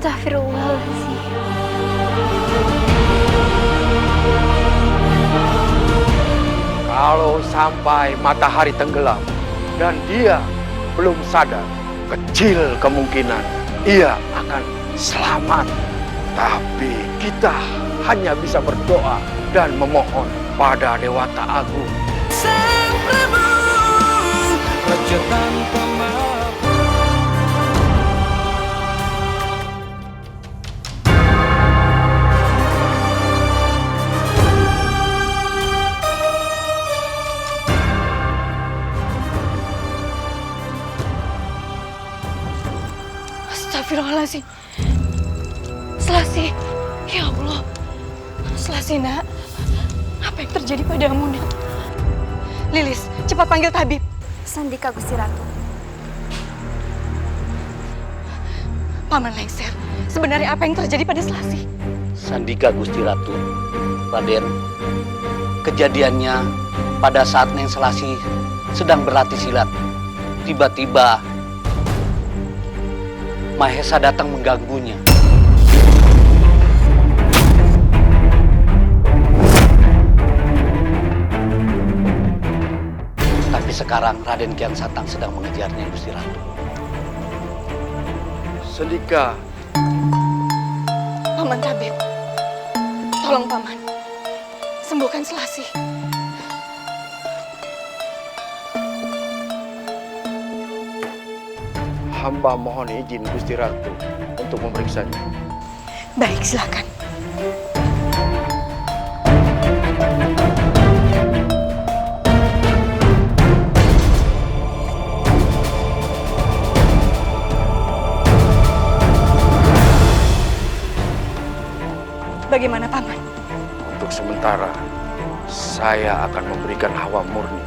Astagfirullahaladzim. Kalau sampai matahari tenggelam dan dia belum sadar, kecil kemungkinan ia akan selamat. Tapi kita hanya bisa berdoa dan memohon pada Dewata Agung. Astagfirullahaladzim. Selasih. Ya Allah. Selasih, nak. Apa yang terjadi padamu, nak? Lilis, cepat panggil tabib. Sandika Gusti Ratu. Paman Lengser, sebenarnya apa yang terjadi pada Selasih? Sandika Gusti Ratu, Raden, kejadiannya pada saat Neng Selasih sedang berlatih silat. Tiba-tiba Mahesa datang mengganggunya. Tapi sekarang Raden Kian Santang sedang mengejarnya, Gusti Ratu. Sandika. Paman tabib, tolong paman, sembuhkan Selasih. Hamba mohon izin Gusti Ratu untuk memeriksanya. Baik, silakan. Bagaimana, paman? Untuk sementara, saya akan memberikan hawa murni.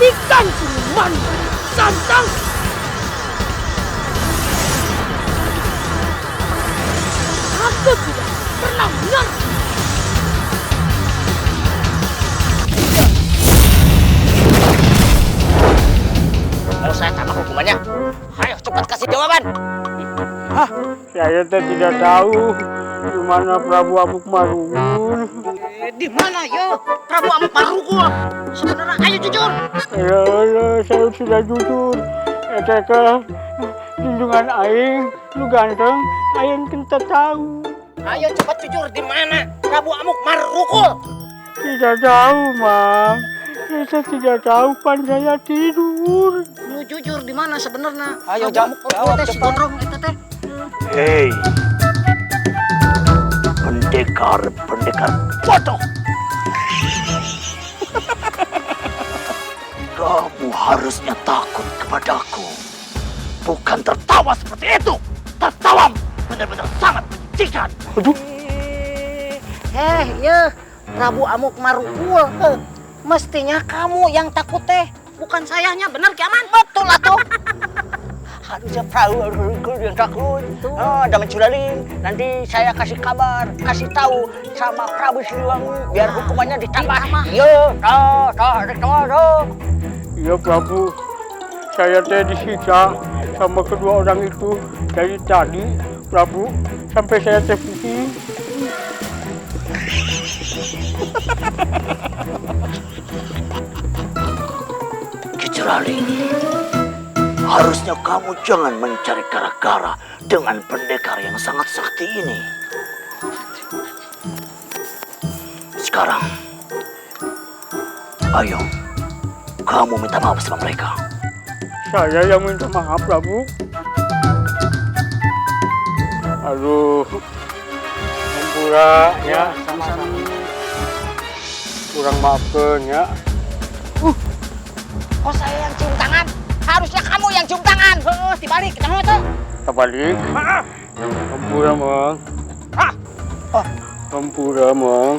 Hentikan siluman Santang! Aku tidak pernah menyerah. Kalau saya tambah hukumannya, ayo cepat kasih jawaban. Saya tidak tahu di mana Prabu Amuk Marugul. Di mana ya Prabu Amuk Marugul? Sebenarnya ayo jujur. Saya sudah jujur. Eteka junjungan aing, lu ganteng, aing kita tahu. Ayo cepat jujur, di mana Prabu Amuk Marugul? Tidak tahu, Mang. Saya tidak tahu, pan saya tidur. Lu jujur di mana sebenarnya? Ayo jawab cepat. Hei, pendekar bodoh. Kamu harusnya takut kepadaku, bukan tertawa seperti itu. Tertawa benar-benar sangat menjijikan. Aduh, Ya, Prabu Amuk Marugul. Mestinya kamu yang takut bukan sayanya, benar Kiaman? Betul atuh. Harusnya Prabu Marugul yang takut. Oh, Daman Curaling, nanti saya kasih kabar, kasih tahu sama Prabu Siliwangi biar hukumannya ditambah. Iya, iya Prabu. Saya disiksa sama kedua orang itu dari tadi, Prabu, sampai saya pusing. Kicuraling, harusnya kamu jangan mencari gara-gara dengan pendekar yang sangat sakti ini. Sekarang, ayo, kamu minta maaf sama mereka. Saya yang minta maaf, Prabu. Aduh, ampura ya, kurang maafkan ya. Kok saya yang cium tangan? Harusnya kamu yang cium tangan. Dibalik, kita mau tuh. Terbalik. Ampura, Mang. Ampura, Mang.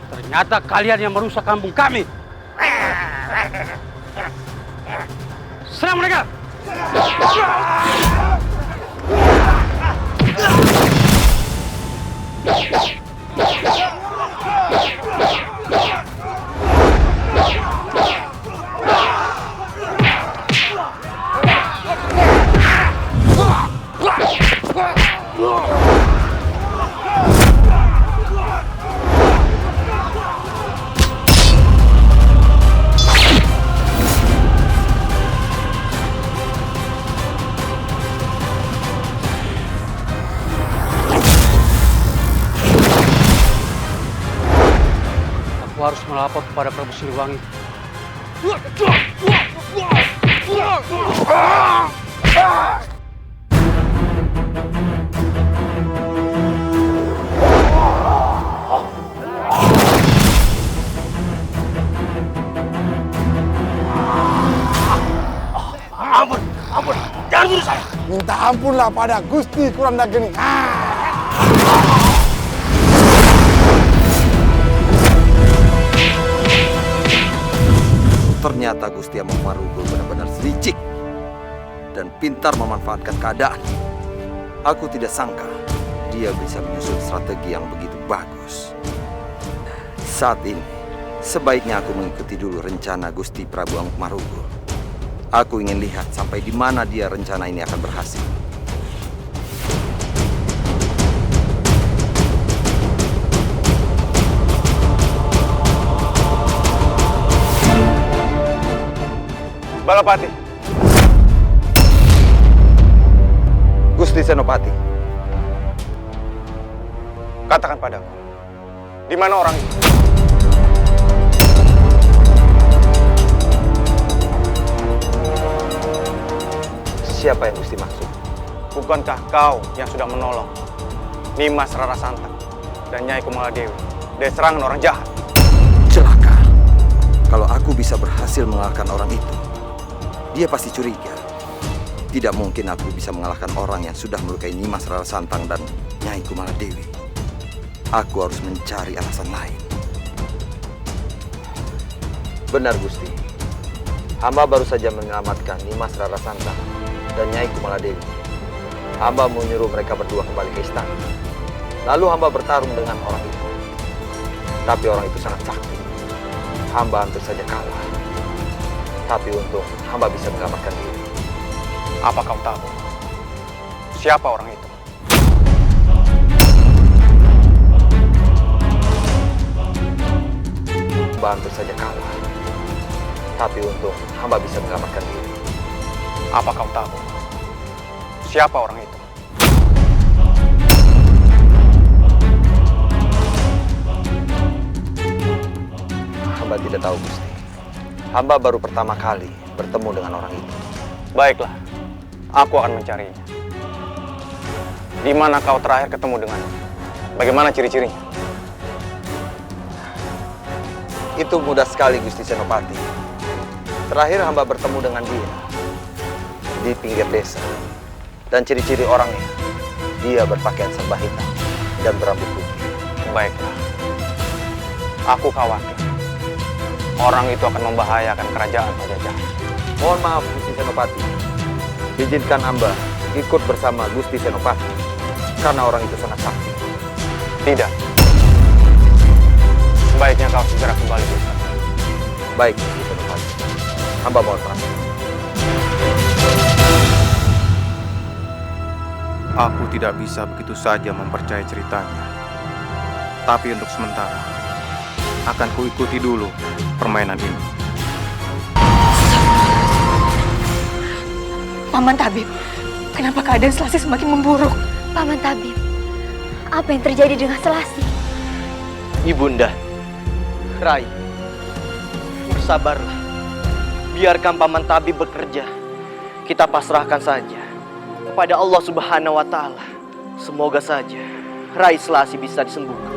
Ternyata kalian yang merusak kampung kami. Serang mereka! Aku harus melapor kepada Prabu Siliwangi. Ampun, jangan bunuh saya. Minta ampunlah pada Gusti Kurandageni. Ternyata Gusti Amuk Marugul benar-benar licik dan pintar memanfaatkan keadaan. Aku tidak sangka dia bisa menyusun strategi yang begitu bagus. Saat ini, sebaiknya aku mengikuti dulu rencana Gusti Prabu Amuk Marugul. Aku ingin lihat sampai di mana dia rencana ini akan berhasil. Balapati. Gusti Senopati, Katakan padaku, di mana orang itu? siapa yang Gusti maksud? Bukankah kau yang sudah menolong Nimas Rara Santang dan Nyai Kumala Dewi dari serangan orang jahat? Celaka. Kalau aku bisa berhasil mengalahkan orang itu, dia pasti curiga. Tidak mungkin aku bisa mengalahkan orang yang sudah melukai Nimas Rara Santang dan Nyai Kumala Dewi. Aku harus mencari alasan lain. Benar Gusti. Hamba baru saja menyelamatkan Nimas Rara Santang dan Nyai Kumala Dewi. Hamba menyuruh mereka berdua kembali ke istana. Lalu hamba bertarung dengan orang itu. Tapi orang itu sangat sakti. Hamba hampir saja kalah. Tapi untung hamba bisa menyelamatkan diri. Apa kau tahu siapa orang itu? Hamba hampir saja kalah. Tapi untung hamba bisa menyelamatkan diri. Apa kau tahu siapa orang itu? Hamba tidak tahu Gusti. Hamba baru pertama kali bertemu dengan orang itu. Baiklah, aku akan mencarinya. Di mana kau terakhir ketemu dengannya? Bagaimana ciri-cirinya? Itu mudah sekali Gusti Senopati. Terakhir hamba bertemu dengan dia di pinggir desa. Dan ciri-ciri orangnya, dia berpakaian serba hitam dan berambut putih. Baiklah, aku khawatir orang itu akan membahayakan kerajaan Pajajaran. Mohon maaf Gusti Senopati. Izinkan hamba ikut bersama Gusti Senopati karena orang itu sangat sakti. Tidak. Sebaiknya kau segera kembali ke istana. Baik Gusti Senopati. Hamba mohon maaf. Aku tidak bisa begitu saja mempercayai ceritanya. Tapi untuk sementara, akan kuikuti dulu permainan ini. Paman Tabib, kenapa keadaan Selasih semakin memburuk? Paman Tabib, apa yang terjadi dengan Selasih? Ibunda, Rai, bersabarlah. Biarkan Paman Tabib bekerja. Kita pasrahkan saja kepada Allah Subhanahu wa Ta'ala. Semoga saja Rai Selassie bisa disembuhkan.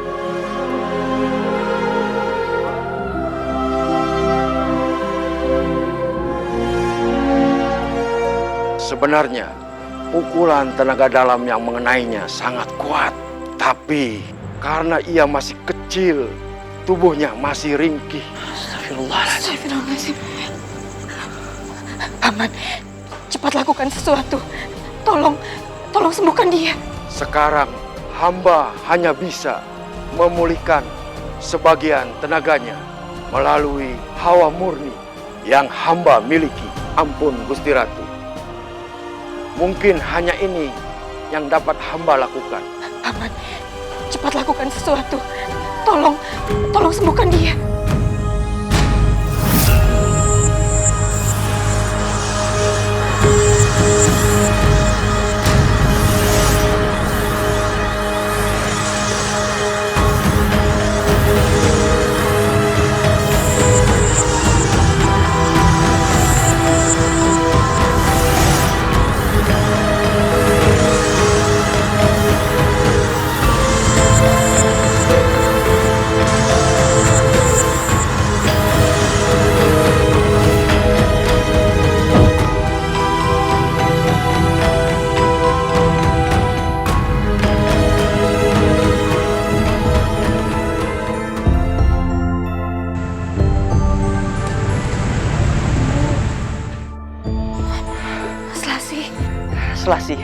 Sebenarnya pukulan tenaga dalam yang mengenainya sangat kuat, tapi karena ia masih kecil, tubuhnya masih ringkih. Astagfirullahaladzim. Paman, cepat lakukan sesuatu. Tolong sembuhkan dia. Sekarang hamba hanya bisa memulihkan sebagian tenaganya melalui hawa murni yang hamba miliki. Ampun Gusti Ratu. Mungkin hanya ini yang dapat hamba lakukan. Paman, cepat lakukan sesuatu. Tolong sembuhkan dia. Selassie.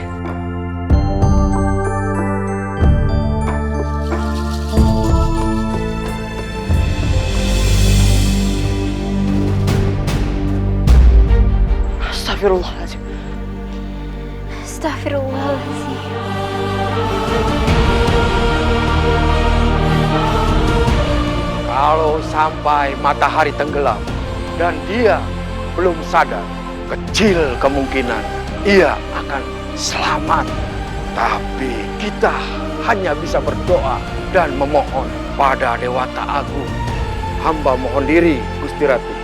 Astagfirullahaladzim. Astagfirullahaladzim. Kalau sampai matahari tenggelam dan dia belum sadar, kecil kemungkinan ia akan selamat. Tapi kita hanya bisa berdoa dan memohon pada Dewata Agung. Hamba mohon diri, Gusti Ratu.